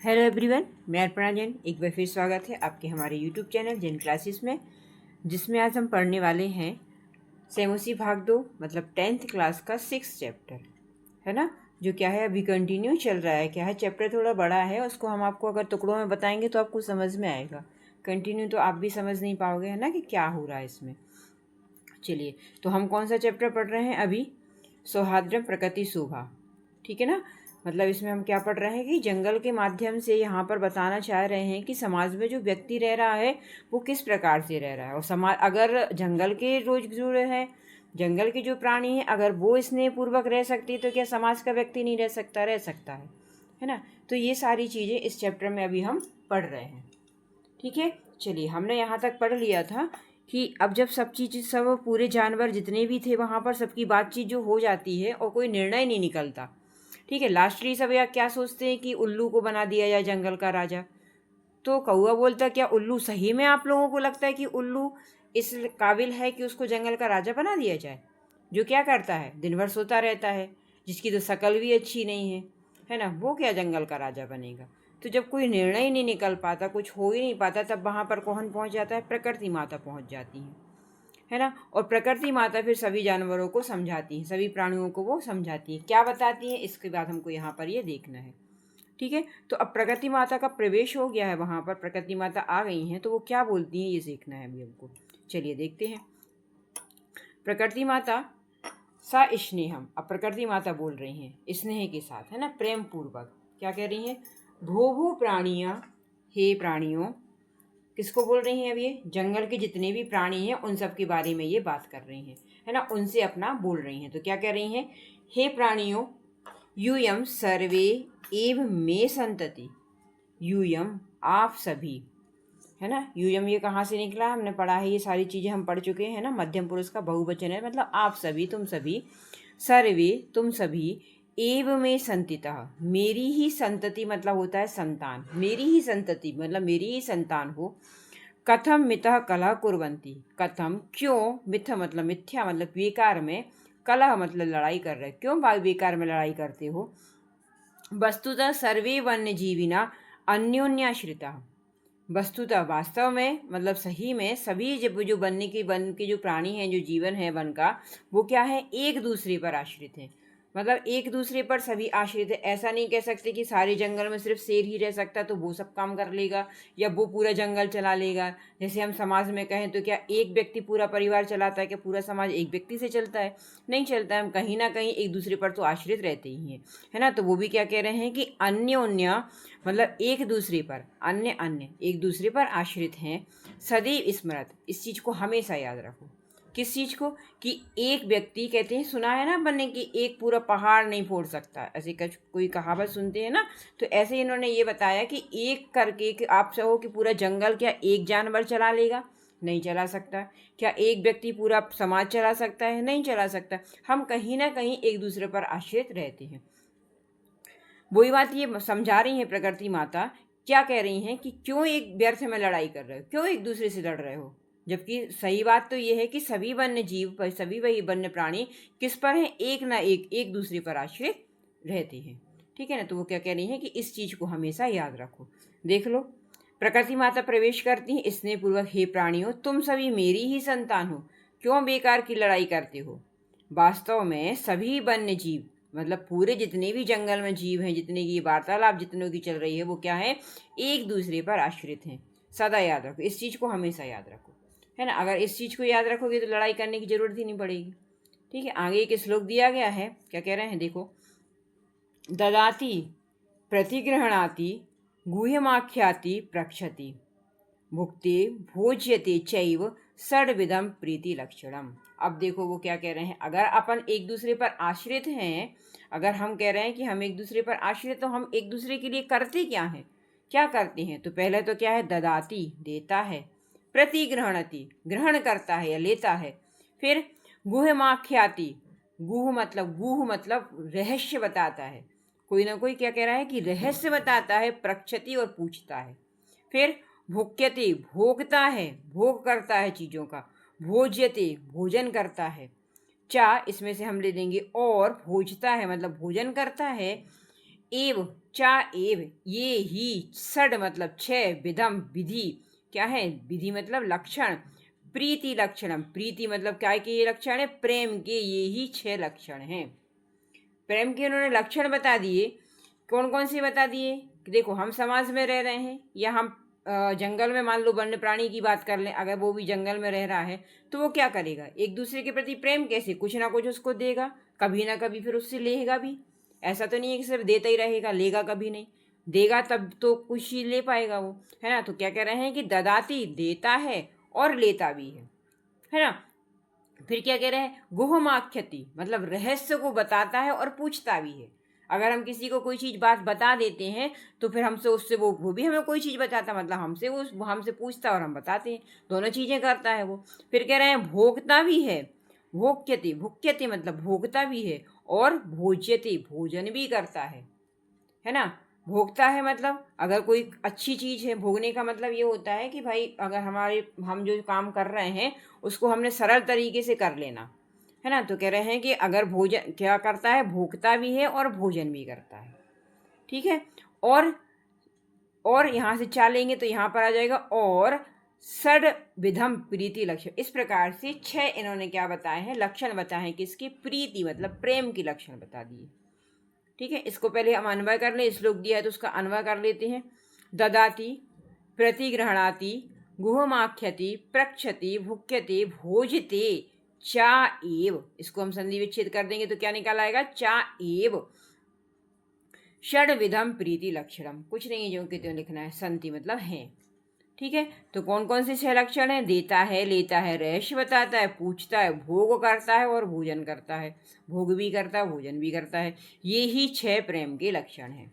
Hello everyone, मैं अर्पणा जैन। एक बार फिर स्वागत है आपके हमारे यूट्यूब चैनल जैन क्लासेस में, जिसमें आज हम पढ़ने वाले हैं सेमोसी भाग 2 मतलब 10th क्लास का 6th चैप्टर है ना, जो क्या है अभी कंटिन्यू चल रहा है। क्या है, चैप्टर थोड़ा बड़ा है, उसको हम आपको अगर टुकड़ों में बताएंगे तो आपको समझ में आएगा। कंटिन्यू तो आप भी समझ नहीं पाओगे है ना कि क्या हो रहा है इसमें। चलिए, तो हम कौन सा चैप्टर पढ़ रहे हैं अभी? सौहार्द्रम प्रकृति शोभा, ठीक है ना। मतलब इसमें हम क्या पढ़ रहे हैं कि जंगल के माध्यम से यहाँ पर बताना चाह रहे हैं कि समाज में जो व्यक्ति रह रहा है वो किस प्रकार से रह रहा है। और समाज अगर जंगल के रोज जो है, जंगल के जो प्राणी हैं, अगर वो स्नेहपूर्वक रह सकती है तो क्या समाज का व्यक्ति नहीं रह सकता? रह सकता है ना। तो ये सारी चीज़ें इस चैप्टर में अभी हम पढ़ रहे हैं, ठीक है। चलिए, हमने यहाँ तक पढ़ लिया था कि अब जब सब चीज़, सब पूरे जानवर जितने भी थे वहाँ पर सबकी बातचीत जो हो जाती है और कोई निर्णय नहीं निकलता, ठीक है। लास्टली सब या क्या सोचते हैं कि उल्लू को बना दिया जाए जंगल का राजा। तो कौआ बोलता है, क्या उल्लू सही में आप लोगों को लगता है कि उल्लू इस काबिल है कि उसको जंगल का राजा बना दिया जाए? जो क्या करता है, दिन भर सोता रहता है, जिसकी तो शक्ल भी अच्छी नहीं है ना, वो क्या जंगल का राजा बनेगा? तो जब कोई निर्णय ही नहीं निकल पाता, कुछ हो ही नहीं पाता, तब वहाँ पर कौन पहुँच जाता है? प्रकृति माता पहुँच जाती है ना। और प्रकृति माता फिर सभी जानवरों को समझाती है, सभी प्राणियों को वो समझाती है। क्या बताती है, इसके बाद हमको यहाँ पर ये देखना है, ठीक है। तो अब प्रकृति माता का प्रवेश हो गया है, वहाँ पर प्रकृति माता आ गई हैं, तो वो क्या बोलती हैं ये सीखना है अभी हमको। चलिए देखते हैं। प्रकृति माता सा स्नेहम, अब प्रकृति माता बोल रही हैं स्नेह के साथ, है ना, प्रेम पूर्वक। क्या कह रही हैं? भो भो प्राणिया, हे प्राणियों। किसको बोल रही हैं? अब ये जंगल के जितने भी प्राणी हैं उन सब के बारे में ये बात कर रही हैं, है ना, उनसे अपना बोल रही हैं। तो क्या कह रही हैं? हे प्राणियों, यूयम सर्वे एव मे संतति। यूयम आप सभी, है ना। यूयम ये कहाँ से निकला? हमने पढ़ा है, ये सारी चीज़ें हम पढ़ चुके हैं ना। मध्यम पुरुष का बहुवचन है, मतलब आप सभी, तुम सभी। सर्वे तुम सभी, एव में संतितः मेरी ही संतति, मतलब होता है संतान, मेरी ही संतति मतलब मेरी ही संतान हो। कथम मितः कलह कुर्वन्ति, कथम क्यों, मिथ मतलब मिथ्या मतलब बेकार में, कलह मतलब लड़ाई कर रहे, क्यों बेकार में लड़ाई करते हो। वस्तुतः सर्वे वन्य जीविना अन्योन्याश्रिता, वस्तुतः वास्तव में मतलब सही में सभी जो वन के जो प्राणी हैं, जो जीवन है वन का, वो क्या है? एक दूसरे पर आश्रित है। मतलब एक दूसरे पर सभी आश्रित है। ऐसा नहीं कह सकते कि सारे जंगल में सिर्फ शेर ही रह सकता तो वो सब काम कर लेगा या वो पूरा जंगल चला लेगा। जैसे हम समाज में कहें तो क्या एक व्यक्ति पूरा परिवार चलाता है? क्या पूरा समाज एक व्यक्ति से चलता है? नहीं चलता है। हम कहीं ना कहीं एक दूसरे पर तो आश्रित रहते ही हैं, है ना। तो वो भी क्या कह रहे हैं कि अन्योन्य मतलब एक दूसरे पर, अन्य अन्य एक दूसरे पर आश्रित हैं। सदैव स्मृत, इस चीज़ को हमेशा याद रखो। किस चीज़ को? कि एक व्यक्ति, कहते हैं सुना है ना बनने कि एक पूरा पहाड़ नहीं फोड़ सकता, ऐसे कोई कहावत सुनते हैं ना। तो ऐसे ही इन्होंने ये बताया कि एक करके कि आप चाहो कि पूरा जंगल क्या एक जानवर चला लेगा? नहीं चला सकता। क्या एक व्यक्ति पूरा समाज चला सकता है? नहीं चला सकता। हम कहीं ना कहीं एक दूसरे पर आश्रित रहते हैं। वही बात ये समझा रही हैं प्रकृति माता। क्या कह रही हैं कि क्यों एक व्यर्थ में लड़ाई कर रहे हो, क्यों एक दूसरे से लड़ रहे हो? जबकि सही बात तो ये है कि सभी वन्य जीव पर, सभी वही वन्य प्राणी किस पर हैं? एक ना एक दूसरे पर आश्रित रहते हैं, ठीक है ना। तो वो क्या कह रही हैं कि इस चीज़ को हमेशा याद रखो। देख लो, प्रकृति माता प्रवेश करती हैं स्नेहपूर्वक, हे प्राणियों, तुम सभी मेरी ही संतान हो, क्यों बेकार की लड़ाई करते हो। वास्तव में सभी वन्य जीव मतलब पूरे जितने भी जंगल में जीव हैं, जितने की वार्तालाप जितनों की चल रही है, वो क्या है? एक दूसरे पर आश्रित हैं। सदा याद रखो, इस चीज़ को हमेशा याद रखो, है ना। अगर इस चीज़ को याद रखोगे तो लड़ाई करने की जरूरत ही नहीं पड़ेगी, ठीक है। आगे एक श्लोक दिया गया है, क्या कह रहे हैं देखो। ददाति प्रतिगृहणाति गुह्यमाख्याति प्रक्षति, भुक्ति भोज्यते चैव षड्विधम प्रीति लक्षणम। अब देखो वो क्या कह रहे हैं। अगर अपन एक दूसरे पर आश्रित हैं, अगर हम कह रहे हैं कि हम एक दूसरे पर आश्रित, तो हम एक दूसरे के लिए करते क्या हैं? क्या करते हैं? तो पहले तो क्या है? ददाती देता है, प्रतिग्रहणति ग्रहण करता है या लेता है। फिर गुहमाख्याति, गुह मतलब रहस्य बताता है, कोई ना कोई क्या कह रहा है कि रहस्य बताता है, प्रक्षति और पूछता है। फिर भुक्यते भोगता है, भोग करता है चीज़ों का। भोज्यते भोजन करता है। चा इसमें से हम ले लेंगे और भोजता है मतलब भोजन करता है। एव चा एव ये ही षड मतलब छह विधम विधि क्या है विधि मतलब लक्षण प्रीति लक्षणम प्रीति मतलब क्या है कि ये लक्षण है प्रेम के ये ही छह लक्षण हैं। प्रेम के उन्होंने लक्षण बता दिए। कौन कौन से बता दिए? देखो हम समाज में रह रहे हैं या हम जंगल में मान लो वन्य प्राणी की बात कर लें, अगर वो भी जंगल में रह रहा है तो वो क्या करेगा? एक दूसरे के प्रति प्रेम कैसे? कुछ ना कुछ उसको देगा, कभी ना कभी फिर उससे लेगा भी। ऐसा तो नहीं है कि सिर्फ देता ही रहेगा, लेगा कभी नहीं। देगा तब तो कुछ ही ले पाएगा वो, है ना। तो क्या कह रहे हैं कि ददाती देता है और लेता भी है ना। फिर क्या कह रहे हैं? गुहमाख्यति मतलब रहस्य को बताता है और पूछता भी है। अगर हम किसी को कोई चीज़ बात बता देते हैं तो फिर हमसे उससे वो भी हमें कोई चीज़ बताता, मतलब हमसे वो हमसे पूछता और हम बताते हैं, दोनों चीज़ें करता है वो। फिर कह रहे हैं भोगता भी है, भोग्यति भुक्यति मतलब भोगता भी है और भोज्यति भोजन भी करता है ना। भोगता है मतलब अगर कोई अच्छी चीज़ है, भोगने का मतलब ये होता है कि भाई अगर हम जो काम कर रहे हैं उसको हमने सरल तरीके से कर लेना, है ना। तो कह रहे हैं कि अगर भोजन क्या करता है, भोगता भी है और भोजन भी करता है, ठीक है। और यहाँ से लेंगे तो यहाँ पर आ जाएगा और षड विधम प्रीति लक्षण। इस प्रकार से छह इन्होंने क्या बताए हैं? लक्षण बताए हैं किसके? प्रीति मतलब प्रेम के लक्षण बता दिए, ठीक है। इसको पहले हम अन्वय कर लें, श्लोक दिया है तो उसका अन्वय कर लेते हैं। ददाति प्रतिगृहणाति गुहमाख्यति प्रक्षति भुक्यते भोजते चा एव। इसको हम संधि विच्छेद कर देंगे तो क्या निकाल आएगा? चा एव षड विधम प्रीति लक्षणम। कुछ नहीं है जो कि तो लिखना है, संति मतलब है, ठीक है। तो कौन कौन से छह लक्षण है? देता है, लेता है, रहस्य बताता है, पूछता है, भोग करता है और भोजन करता है। भोग भी करता है, भोजन भी करता है। ये ही छह प्रेम के लक्षण हैं,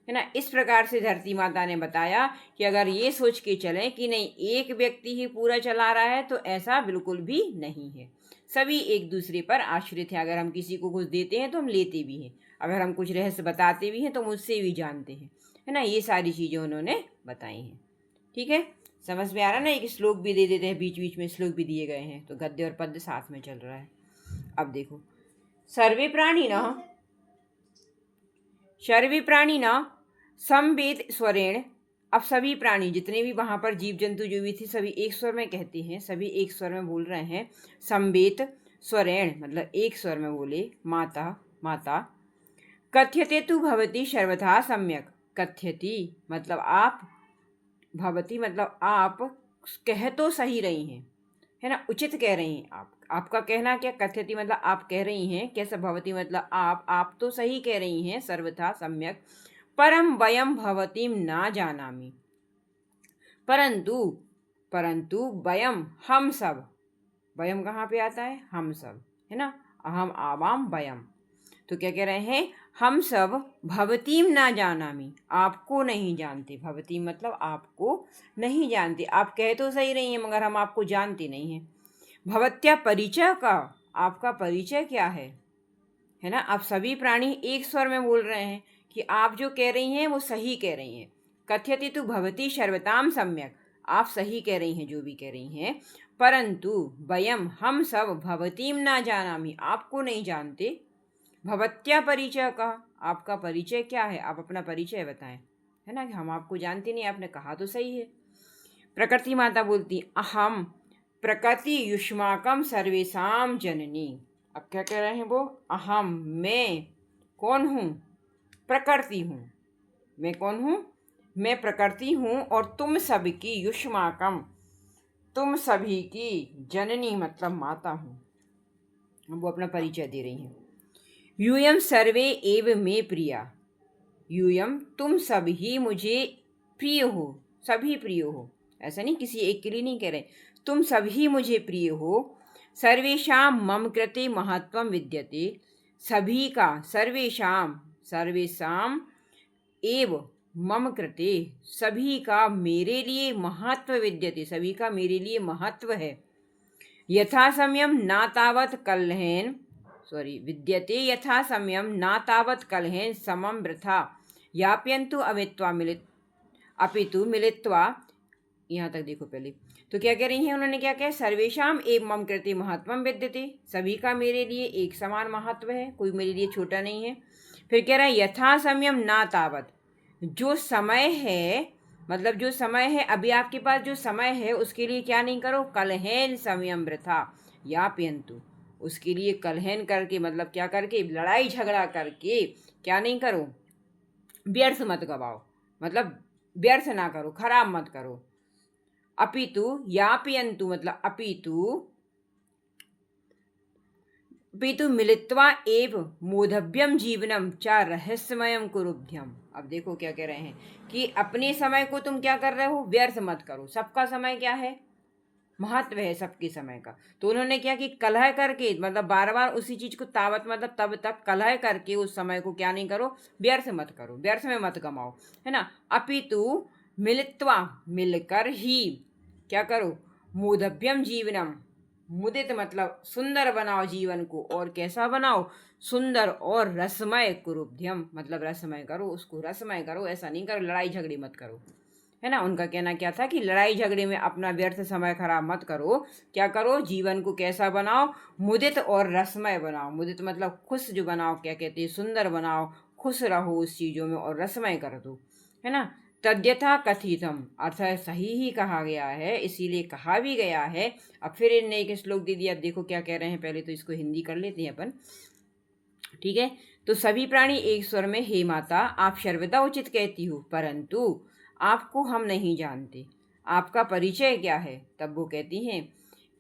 है ना। इस प्रकार से धरती माता ने बताया कि अगर ये सोच के चलें कि नहीं एक व्यक्ति ही पूरा चला रहा है तो ऐसा बिल्कुल भी नहीं है। सभी एक दूसरे पर आश्रित हैं। अगर हम किसी को कुछ देते हैं तो हम लेते भी हैं, अगर हम कुछ रहस्य बताते भी हैं तो हम उससे भी जानते हैं, है ना। ये सारी चीज़ें उन्होंने बताई हैं, ठीक है। समझ में आ रहा ना। एक श्लोक भी दे देते हैं, बीच बीच में श्लोक भी दिए गए हैं तो गद्य और पद्य साथ में चल रहा है। अब देखो सर्वे प्राणी न समवेद स्वरेण। अब सभी प्राणी जितने भी वहाँ पर जीव जंतु जो भी थे सभी एक स्वर में कहते हैं, सभी एक स्वर में बोल रहे हैं। समवेत स्वरेण मतलब एक स्वर में बोले, माता माता। कथ्यते तु भवती सर्वथा सम्यक। कथ्यति मतलब आप, भवती मतलब आप कह तो सही रही हैं, है ना, उचित कह रही हैं आप। आपका कहना क्या? कथ्यति मतलब आप कह रही हैं, कैसा? भवती मतलब आप तो सही कह रही हैं, सर्वथा सम्यक। परम वयम भवतीम ना जानामि। परंतु परंतु वयम हम सब, वयम कहाँ पे आता है? हम सब, है ना। अहम आवाम वयम। तो क्या कह रहे हैं? हम सब भवतीम ना जानामि आपको नहीं जानते। भवतीम मतलब आपको नहीं जानते। आप कह तो सही रही हैं मगर हम आपको जानते नहीं हैं। भवत्या परिचय का, आपका परिचय क्या है ना। आप सभी प्राणी एक स्वर में बोल रहे हैं कि आप जो कह रही हैं वो सही कह रही हैं। कथ्यति तु भवती सर्वताम सम्यक, आप सही कह रही हैं जो भी कह रही हैं। परंतु वयम हम सब भवतीम ना जानामि आपको नहीं जानते। भवत्या परिचय का, आपका परिचय क्या है? आप अपना परिचय बताएं, है ना, कि हम आपको जानते नहीं। आपने कहा तो सही है। प्रकृति माता बोलती अहम प्रकृति युष्माकम सर्वेशाम जननी। अब क्या कह रहे हैं वो? अहम मैं कौन हूँ? प्रकृति हूँ। मैं कौन हूँ? मैं प्रकृति हूँ और तुम सबकी युष्माकम तुम सभी की जननी मतलब माता हूँ। वो अपना परिचय दे रही हैं। यूयम सर्वे एव मे प्रिया। यूयम तुम सभी मुझे प्रिय हो, सभी प्रिय हो। ऐसा नहीं किसी एक के लिए नहीं कह रहे, तुम सभी मुझे प्रिय हो। सर्वेशाम मम कृते महत्वम विद्यते। सभी का, सर्वेशाम सर्वेशाम एव मम कृते सभी का मेरे लिए महत्व विद्यते, सभी का मेरे लिए महत्व है। यथा सम्यम ना तावत कलहेन विद्यते यथा सम्यम ना तावत कलहेन समम वृथा याप्यंतु अमित्वा मिलित अपितु मिलित्वा। यहाँ तक देखो पहले। तो क्या कह रही हैं उन्होंने? क्या कहा? सर्वेशाम एव मम कृते महत्वम विद्यते, सभी का मेरे लिए एक समान महत्व है, कोई मेरे लिए छोटा नहीं है। फिर कह रहा है यथा समयम ना तावत, जो समय है मतलब जो समय है अभी आपके पास जो समय है उसके लिए क्या नहीं करो, कलहेन समयम वृथा यापयन्तु, उसके लिए कलहेन करके मतलब क्या करके, लड़ाई झगड़ा करके क्या नहीं करो, व्यर्थ मत गवाओ, मतलब व्यर्थ ना करो, खराब मत करो। अपितु यापयन्तु मतलब अपितु मिलित्वा एव मोधव्यम जीवनम च रहस्यमयम कुरुभ्यम। अब देखो क्या कह रहे हैं कि अपने समय को तुम क्या कर रहे हो, व्यर्थ मत करो। सबका समय क्या है, महत्व है सबके समय का। तो उन्होंने क्या कि कलह करके मतलब बार बार उसी चीज को तावत मतलब तब तक कलह करके उस समय को क्या नहीं करो, व्यर्थ मत करो, व्यर्थ में मत गमाओ, है ना। अपितु मिलित्वा मिलकर ही क्या करो, मोदभ्यम जीवनम, मुदित मतलब सुंदर बनाओ जीवन को, और कैसा बनाओ, सुंदर और रसमय कुरुभ्यम मतलब रसमय करो, उसको रसमय करो, ऐसा नहीं करो लड़ाई झगड़ी मत करो, है ना। उनका कहना क्या था कि लड़ाई झगड़े में अपना व्यर्थ समय खराब मत करो, क्या करो, जीवन को कैसा बनाओ, मुदित और रसमय बनाओ। मुदित मतलब खुश जो बनाओ, क्या कहते हैं, सुंदर बनाओ, खुश रहो उस चीज़ों में और रसमय कर दो, है ना। तद्यथा कथितम अर्थात सही ही कहा गया है, इसीलिए कहा भी गया है। अब फिर इनने एक श्लोक दे दिया, अब देखो क्या कह रहे हैं, पहले तो इसको हिंदी कर लेते हैं अपन, ठीक है। तो सभी प्राणी एक स्वर में, हे माता आप सर्वदा उचित कहती हो, परंतु आपको हम नहीं जानते, आपका परिचय क्या है। तब वो कहती हैं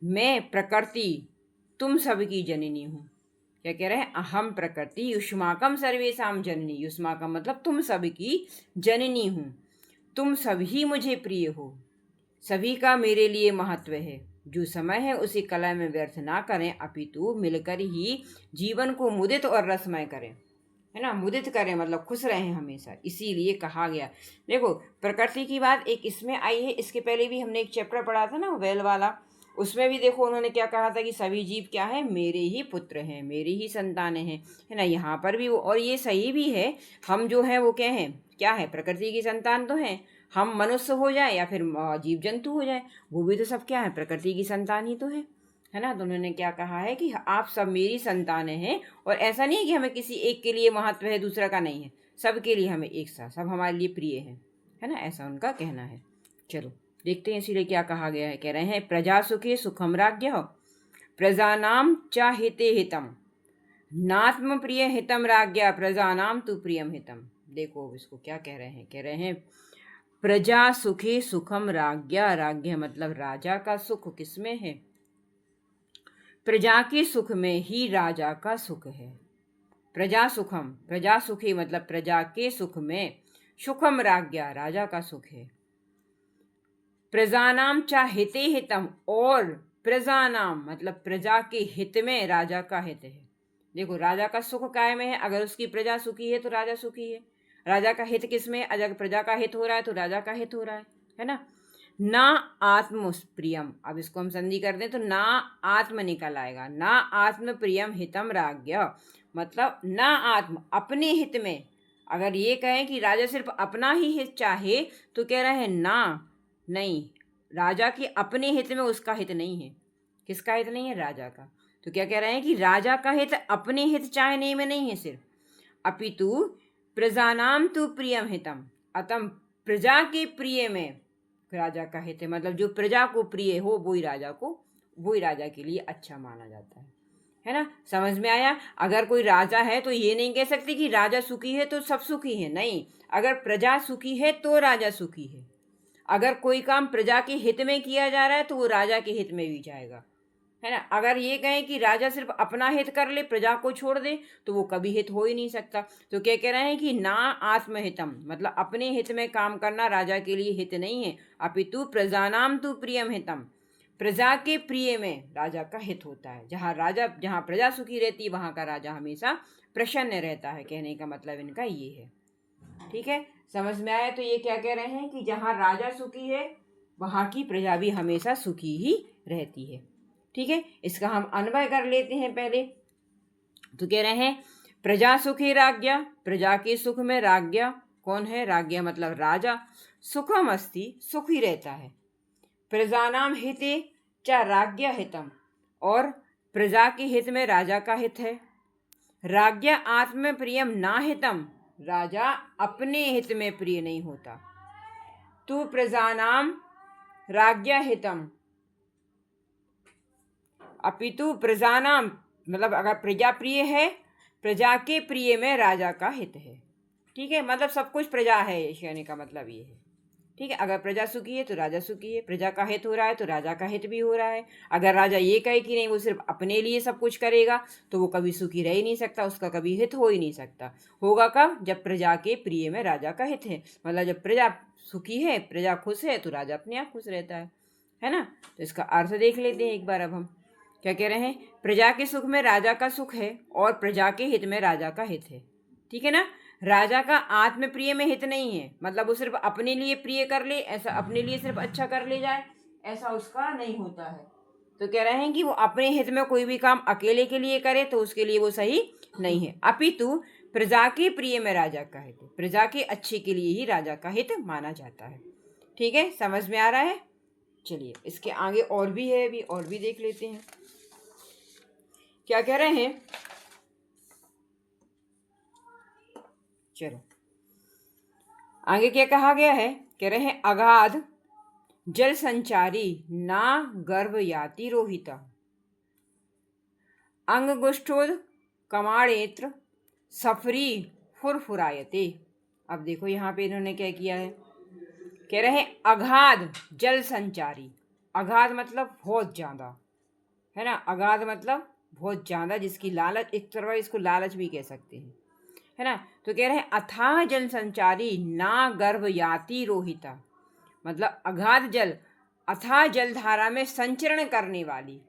मैं प्रकृति तुम सबकी जननी हूँ। क्या कह रहे हैं, अहम प्रकृति युष्माकम सर्वेशाम जननी, युष्माकम मतलब तुम सबकी जननी हूँ, तुम सभी मुझे प्रिय हो, सभी का मेरे लिए महत्व है। जो समय है उसे कला में व्यर्थ ना करें, अपितु मिलकर ही जीवन को मुदित और रसमय करें, है ना। मुदित करें मतलब खुश रहें हमेशा, इसीलिए कहा गया। देखो प्रकृति की बात एक इसमें आई है, इसके पहले भी हमने एक चैप्टर पढ़ा था ना वेल वाला, उसमें भी देखो उन्होंने क्या कहा था कि सभी जीव क्या है, मेरे ही पुत्र हैं, मेरी ही संतानें हैं, है ना। यहाँ पर भी वो, और ये सही भी है, हम जो है वो क्या है, क्या है, प्रकृति की संतान तो हैं। हम मनुष्य हो जाए या फिर जीव जंतु हो जाए, वो भी तो सब क्या है, प्रकृति की संतान ही तो है ना। तो उन्होंने क्या कहा है कि आप सब मेरी संतानें हैं, और ऐसा नहीं है कि हमें किसी एक के लिए महत्व है दूसरा का नहीं है, सबके लिए हमें एक साथ, सब हमारे लिए प्रिय है ना, ऐसा उनका कहना है। चलो देखते हैं इसीलिए क्या कहा गया है। कह रहे हैं प्रजा सुखे सुखम राज्ञ प्रजानाम च हिते हितम नात्म प्रिय हितम राज्ञा प्रजानाम तु प्रियम हितम। देखो इसको क्या कह रहे हैं, कह रहे हैं प्रजा सुखे सुखम राज्ञा, राज्ञ मतलब राजा का सुख किसमें है, प्रजा के सुख में ही राजा का सुख है। प्रजा सुखम, प्रजा सुखी मतलब प्रजा के सुख में, सुखम राज्ञा राजा का सुख है। प्रजानाम चा हिते हितम, और प्रजानाम मतलब प्रजा के हित में राजा का हित है। देखो राजा का सुख काय में है, अगर उसकी प्रजा सुखी है तो राजा सुखी है। राजा का हित किसमें, अगर प्रजा का हित हो रहा है तो राजा का हित हो रहा है ना। ना आत्म प्रियम, अब इसको हम संधि कर दें तो ना आत्म निकल आएगा, ना आत्म प्रियम हितम राज्ञ मतलब ना आत्म अपने हित में। अगर ये कहें कि राजा सिर्फ अपना ही हित चाहे तो कह रहे हैं ना, नहीं, राजा के अपने हित में उसका हित नहीं है। किसका हित नहीं है, राजा का। तो क्या कह रहे हैं कि राजा का हित अपने हित चाहने में नहीं है सिर्फ, अपितु प्रजानाम तु प्रियम हितम, अतम प्रजा के प्रिय में राजा का हित है, मतलब जो प्रजा को प्रिय हो वही राजा के लिए अच्छा माना जाता है ना। समझ में आया। अगर कोई राजा है तो ये नहीं कह सकते कि राजा सुखी है तो सब सुखी है, नहीं, अगर प्रजा सुखी है तो राजा सुखी है। अगर कोई काम प्रजा के हित में किया जा रहा है तो वो राजा के हित में भी जाएगा, है ना। अगर ये कहें कि राजा सिर्फ अपना हित कर ले, प्रजा को छोड़ दे, तो वो कभी हित हो ही नहीं सकता। तो क्या कह रहे हैं कि ना आत्महितम मतलब अपने हित में काम करना राजा के लिए हित नहीं है, अपितु प्रजानाम तु प्रियम हितम, प्रजा के प्रिय में राजा का हित होता है। जहाँ प्रजा सुखी रहती है वहाँ का राजा हमेशा प्रसन्न रहता है। कहने का मतलब इनका ये है, ठीक है, समझ में आया। तो ये क्या कह रहे हैं कि जहाँ राजा सुखी है वहाँ की प्रजा भी हमेशा सुखी ही रहती है, ठीक है। इसका हम अन्वय कर लेते हैं पहले। तो कह रहे हैं प्रजा सुखी राज्ञा, प्रजा के सुख में राज्ञा कौन है, राज्ञा मतलब राजा, सुखम अस्ति सुखी रहता है, प्रजानाम हिते च राज्ञा हितम और प्रजा के हित में राजा का हित है, राज्ञा आत्म प्रियम ना हितम, राजा अपने हित में प्रिय नहीं होता। तू प्रजानाम राज्ञा हितम, अपितु प्रजानाम मतलब अगर प्रजा प्रिय है, प्रजा के प्रिय में राजा का हित है। ठीक है, मतलब सब कुछ प्रजा है, ये कहने का मतलब ये है। ठीक है, अगर प्रजा सुखी है तो राजा सुखी है, प्रजा का हित हो रहा है तो राजा का हित भी हो रहा है। अगर राजा ये कहे कि नहीं वो सिर्फ अपने लिए सब कुछ करेगा तो वो कभी सुखी रह ही नहीं सकता, उसका कभी हित हो ही नहीं सकता। होगा कब? जब प्रजा के प्रिय में राजा का हित है, मतलब जब प्रजा सुखी है, प्रजा खुश है तो राजा अपने आप खुश रहता है ना। तो इसका अर्थ देख लेते हैं एक बार। अब हम क्या कह रहे हैं? प्रजा के सुख में राजा का सुख है और प्रजा के हित में राजा का हित है। ठीक है ना। राजा का आत्म प्रिय में हित नहीं है, मतलब वो सिर्फ अपने लिए प्रिय कर ले, ऐसा अपने लिए सिर्फ अच्छा कर ले जाए, ऐसा उसका नहीं होता है। तो कह रहे हैं कि वो अपने हित में कोई भी काम अकेले के लिए करे तो उसके लिए वो सही नहीं है। अपितु प्रजा के प्रिय में राजा का हित, प्रजा के अच्छे के लिए ही राजा का हित माना जाता है। ठीक है, समझ में आ रहा है? चलिए इसके आगे और भी है, अभी और भी देख लेते हैं क्या कह रहे हैं। चलो आगे क्या कहा गया है? कह रहे हैं अगाध जल संचारी ना गर्भ याति रोहिता, अंगुष्ठोद कमाणेत्र सफरी फुरफुरायते। अब देखो यहाँ पे इन्होंने क्या किया है, कह रहे हैं अगाध जल संचारी। अगाध मतलब बहुत ज्यादा, है ना। अगाध मतलब बहुत ज्यादा, जिसकी लालच, एक तरह इसको लालच भी कह सकते हैं, है ना। तो कह रहे हैं अथाह जल संचारी ना गर्भ याति रोहिता, मतलब अगाध जल, अथाह जल धारा में संचरण करने वाली,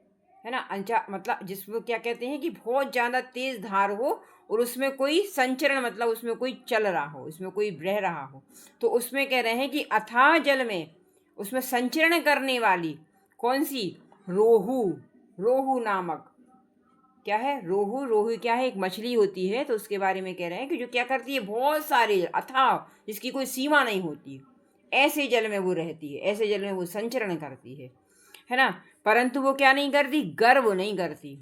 है ना। अंचा मतलब जिसमें क्या कहते हैं कि बहुत ज़्यादा तेज धार हो और उसमें कोई संचरण मतलब उसमें कोई चल रहा हो, उसमें कोई बह रहा हो, तो उसमें कह रहे हैं कि अथाह जल में उसमें संचरण करने वाली कौन सी? रोहू। रोहू नामक क्या है? रोहू। रोहू क्या है? एक मछली होती है। तो उसके बारे में कह रहे हैं कि जो क्या करती है, बहुत सारे अथाह, जिसकी कोई सीमा नहीं होती, ऐसे जल में वो रहती है, ऐसे जल में वो संचरण करती है ना। परंतु वो क्या नहीं करती? गर्व नहीं करती।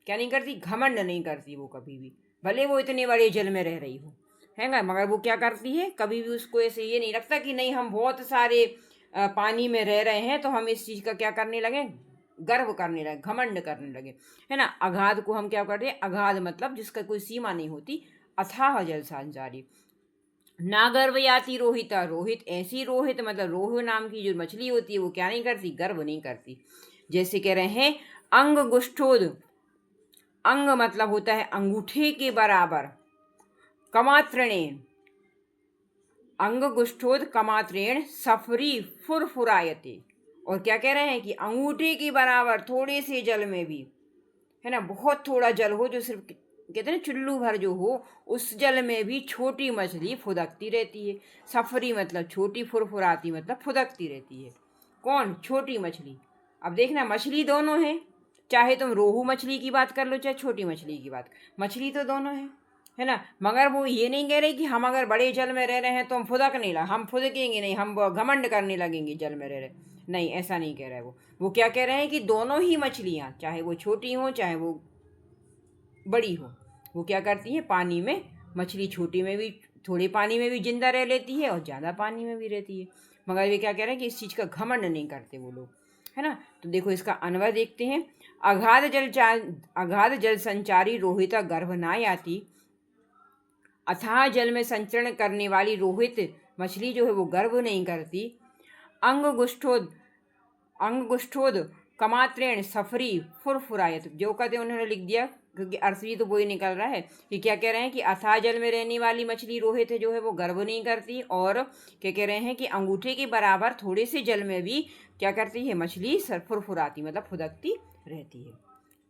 क्या नहीं करती? घमंड नहीं करती वो कभी भी, भले वो इतने बड़े जल में रह रही हो, है ना। मगर वो क्या करती है, कभी भी उसको ऐसे ये नहीं लगता कि नहीं हम बहुत सारे पानी में रह रहे हैं तो हम इस चीज़ का क्या करने लगे? गर्व करने लगे, घमंड करने लगे, है ना। अगाध को हम क्या करते हैं? अगाध मतलब जिसका कोई सीमा नहीं होती, अथाह जल संचारी। ना गर्व याति रोहिता, रोहित ऐसी रोहित मतलब रोहु नाम की जो मछली होती है वो क्या नहीं करती? गर्व नहीं करती। जैसे कह रहे हैं अंग गुष्ठोद, अंग मतलब होता है अंगूठे के बराबर, कमात्रणेन, अंग गुष्ठोद कमात्रेण सफरी फुरफुरायते। और क्या कह रहे हैं कि अंगूठे के बराबर थोड़े से जल में भी, है ना, बहुत थोड़ा जल हो, जो सिर्फ कहते हैं चुल्लू भर जो हो, उस जल में भी छोटी मछली फुदकती रहती है। सफरी मतलब छोटी, फुरफुराती मतलब फुदकती रहती है। कौन? छोटी मछली। अब देखना मछली दोनों है, चाहे तुम रोहू मछली की बात कर लो चाहे छोटी मछली की बात, मछली तो दोनों है ना। मगर वो ये नहीं कह रहे कि हम अगर बड़े जल में रह रहे हैं तो हम फुदकने लगे, हम फुदकेंगे नहीं, हम घमंड करने लगेंगे जल में रह रहे, नहीं, ऐसा नहीं कह रहा है वो क्या कह रहे हैं कि दोनों ही मछलियाँ, चाहे वो छोटी हो चाहे वो बड़ी हो, वो क्या करती हैं? पानी में, मछली छोटी में भी, थोड़े पानी में भी जिंदा रह लेती है और ज़्यादा पानी में भी रहती है। मगर वे क्या कह रहे हैं कि इस चीज़ का घमंड नहीं करते वो लोग, है ना। तो देखो इसका अन्वय देखते हैं। अगाध जल संचारी रोहिता गर्भ ना याति, अथाह जल में संचरण करने वाली रोहित मछली जो है वो गर्भ नहीं करती। अंगुष्ठोद कमात्रेण सफरी फुरफुरायत, जो कहते उन्होंने लिख दिया क्योंकि अर्थ भी तो वही निकल रहा है कि क्या कह रहे हैं कि अथाह जल में रहने वाली मछली रोहित जो है वो गर्भ नहीं करती, और क्या कह रहे हैं कि अंगूठे के बराबर थोड़े से जल में भी क्या करती है? मछली फुरफुराती मतलब फुदकती रहती है।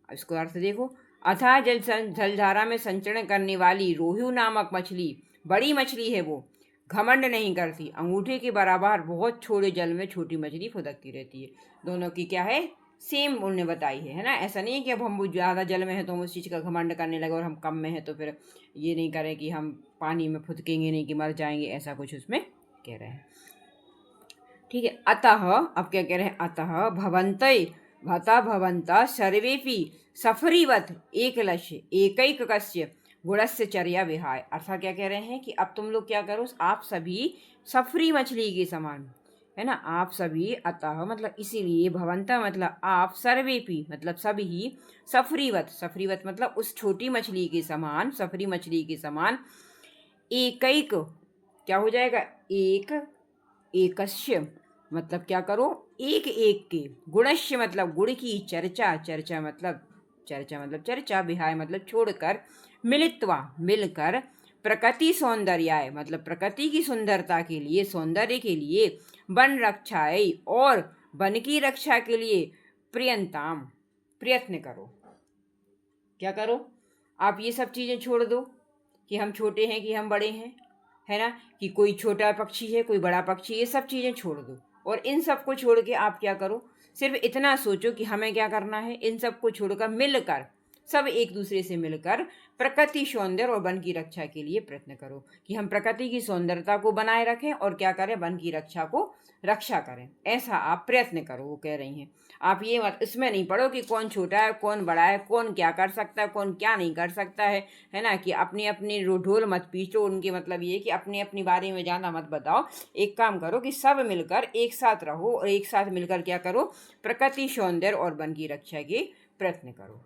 इसको अर्थ देखो, अथाह जलधारा में संचरण करने वाली रोहू नामक मछली, बड़ी मछली है वो, घमंड नहीं करती, अंगूठे के बराबर बहुत छोटे जल में छोटी मछली फुदकती रहती है। दोनों की क्या है? सेम उन्होंने बताई है ना। ऐसा नहीं है कि अब हम ज़्यादा जल में हैं तो हम उस चीज़ का घमंड करने लगे और हम कम में हैं तो फिर ये नहीं करें कि हम पानी में फुदकेंगे नहीं कि मर जाएंगे, ऐसा कुछ उसमें कह रहे हैं। ठीक है। अतः अब क्या कह रहे हैं? अतः भवन्तै भता भवन्ता सर्वेपि सफरीवत एकलक्ष्य एकैकस्य गुणस्य चर्या विहाय, अर्थात क्या कह रहे हैं कि अब तुम लोग क्या करो, आप सभी सफरी मछली के समान, है ना, आप सभी, अतः मतलब इसीलिए, भवंता मतलब आप, सर्वेपि मतलब सभी, सफरीवत, सफरीवत मतलब उस छोटी मछली के समान, सफरी मछली के समान, एकैक क्या हो जाएगा, एक, एकस्य मतलब क्या करो, एक एक के, गुणस्य मतलब गुण की, चर्चा, चर्चा मतलब चर्चा, विहाय मतलब छोड़कर, मिलित्वा मिलकर, प्रकृति सौंदर्याय मतलब प्रकृति की सुंदरता के लिए, सौंदर्य के लिए, वन रक्षाय और वन की रक्षा के लिए, प्रियंताम प्रयत्न करो। क्या करो, आप ये सब चीज़ें छोड़ दो कि हम छोटे हैं कि हम बड़े हैं, है ना, कि कोई छोटा पक्षी है कोई बड़ा पक्षी, ये सब चीज़ें छोड़ दो और इन सब को छोड़ के आप क्या करो, सिर्फ इतना सोचो कि हमें क्या करना है, इन सब को छोड़कर मिलकर, सब एक दूसरे से मिलकर प्रकृति सौंदर्य और वन की रक्षा के लिए प्रयत्न करो, कि हम प्रकृति की सौंदर्यता को बनाए रखें और क्या करें, वन की रक्षा करें, ऐसा आप प्रयत्न करो, वो कह रही हैं। आप ये मत इसमें नहीं पढ़ो कि कौन छोटा है कौन बड़ा है, कौन क्या कर सकता है कौन क्या नहीं कर सकता है ना, कि अपनी अपनी ढोल मत पीटो, उनके मतलब ये कि अपने अपनी बारे में ज़्यादा मत बताओ। एक काम करो कि सब मिलकर एक साथ रहो और एक साथ मिलकर क्या करो, प्रकृति सौंदर्य और वन की रक्षा के प्रयत्न करो,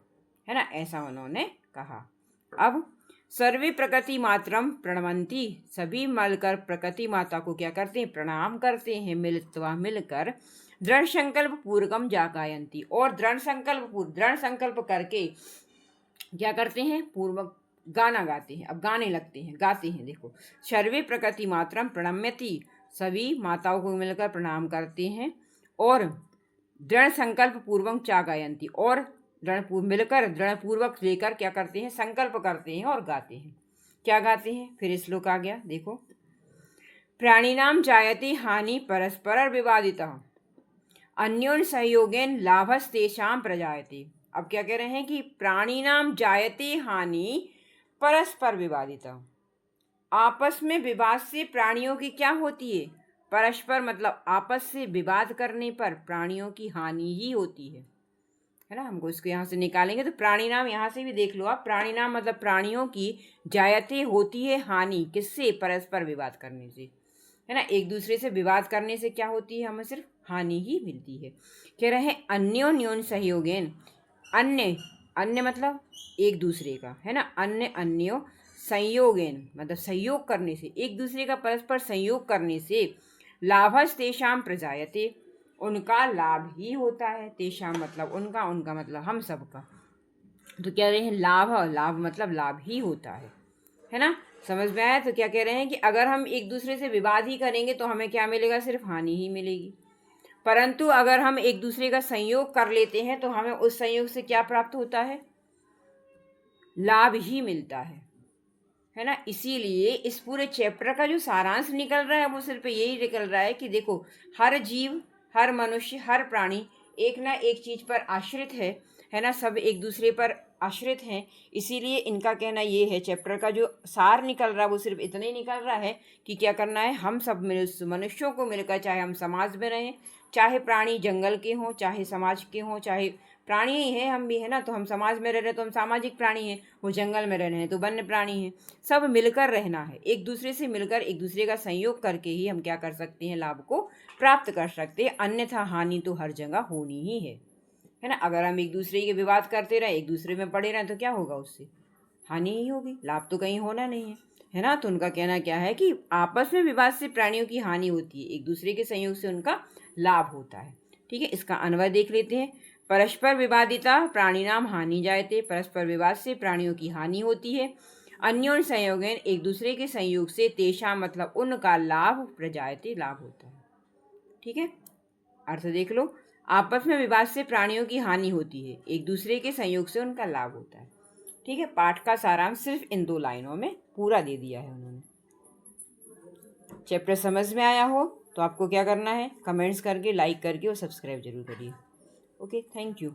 है ना, ऐसा उन्होंने कहा। अब सर्वे प्रकृति मातरम प्रणवंती, सभी मिलकर प्रकृति माता को क्या करते हैं, प्रणाम करते हैं, मिलत्वा मिलकर, दृढ़ संकल्प पूर्वकम जागायंती, और दृढ़ संकल्प करके क्या करते हैं, पूर्वक गाना गाते हैं, अब गाने लगते हैं, गाते हैं। देखो, सर्वे प्रकृति मातरम प्रणम्यति, सभी माताओं को मिलकर प्रणाम करते हैं, और दृढ़ संकल्प पूर्वक चा गायंती, और मिलकर दृढ़ पूर्वक लेकर क्या करते हैं, संकल्प करते हैं और गाते हैं। क्या गाते हैं, फिर श्लोक आ गया, देखो, प्राणिनाम जायते हानि परस्पर विवादितः, अन्योन सहयोगेन लाभस्तेषां प्रजायते। अब क्या कह रहे हैं कि प्राणिनाम जायते हानि परस्पर विवादितः, आपस में विवाद से प्राणियों की क्या होती है, परस्पर मतलब आपस से विवाद करने पर प्राणियों की हानि ही होती है ना। हमको इसको यहाँ से निकालेंगे तो प्राणी नाम यहाँ से भी देख लो आप, प्राणी नाम मतलब प्राणियों की, जायते होती है हानि, किससे, परस्पर विवाद करने से, है ना, एक दूसरे से विवाद करने से क्या होती है, हमें सिर्फ हानि ही मिलती है। कह रहे हैं अन्योन्योन सहयोगेन, अन्य अन्य मतलब एक दूसरे का, है ना, अन्य अन्यो संयोगेन मतलब सहयोग करने से, एक दूसरे का परस्पर संयोग करने से, लाभस तेषाम प्रजायते उनका लाभ ही होता है, तेषाम मतलब उनका, उनका मतलब हम सबका। तो कह रहे हैं लाभ मतलब लाभ ही होता है ना, समझ में आया। तो क्या कह रहे हैं कि अगर हम एक दूसरे से विवाद ही करेंगे तो हमें क्या मिलेगा, सिर्फ हानि ही मिलेगी। परंतु अगर हम एक दूसरे का संयोग कर लेते हैं तो हमें उस संयोग से क्या प्राप्त होता है, लाभ ही मिलता है ना। इसीलिए इस पूरे चैप्टर का जो सारांश निकल रहा है वो सिर्फ यही निकल रहा है कि देखो, हर जीव, हर मनुष्य, हर प्राणी एक ना एक चीज पर आश्रित है ना, सब एक दूसरे पर आश्रित हैं। इसीलिए इनका कहना ये है, चैप्टर का जो सार निकल रहा है वो सिर्फ इतना ही निकल रहा है कि क्या करना है, हम सब मनुष्यों को मिलकर, चाहे हम समाज में रहें, चाहे प्राणी जंगल के हों, चाहे समाज के हों, चाहे प्राणी ही हैं हम भी, है ना, तो हम समाज में रह रहे तो हम सामाजिक प्राणी हैं, वो जंगल में रह रहे हैं तो वन्य प्राणी हैं। सब मिलकर रहना है, एक दूसरे से मिलकर, एक दूसरे का संयोग करके ही हम क्या कर सकते हैं, लाभ को प्राप्त कर सकते हैं, अन्यथा हानि तो हर जगह होनी ही है ना। अगर हम एक दूसरे के विवाद करते रहे, एक दूसरे में पड़े रहें तो क्या होगा, उससे हानि ही होगी, लाभ तो कहीं होना नहीं है ना। तो उनका कहना क्या है कि आपस में विवाद से प्राणियों की हानि होती है, एक दूसरे के संयोग से उनका लाभ होता है। ठीक है, इसका अन्वय देख लेते हैं। परस्पर विवादिता प्राणिनाम हानि जायते, परस्पर विवाद से प्राणियों की हानि होती है। अन्योन संयोगेन एक दूसरे के संयोग से, तेषा मतलब उनका, लाभ प्रजायते लाभ होता है। ठीक है, अर्थ देख लो, आपस में विवाद से प्राणियों की हानि होती है, एक दूसरे के संयोग से उनका लाभ होता है। ठीक है, पाठ का सारांश सिर्फ इन 2 लाइनों में पूरा दे दिया है उन्होंने। चैप्टर समझ में आया हो तो आपको क्या करना है, कमेंट्स करके, लाइक करके और सब्सक्राइब जरूर करिए। Okay, thank you.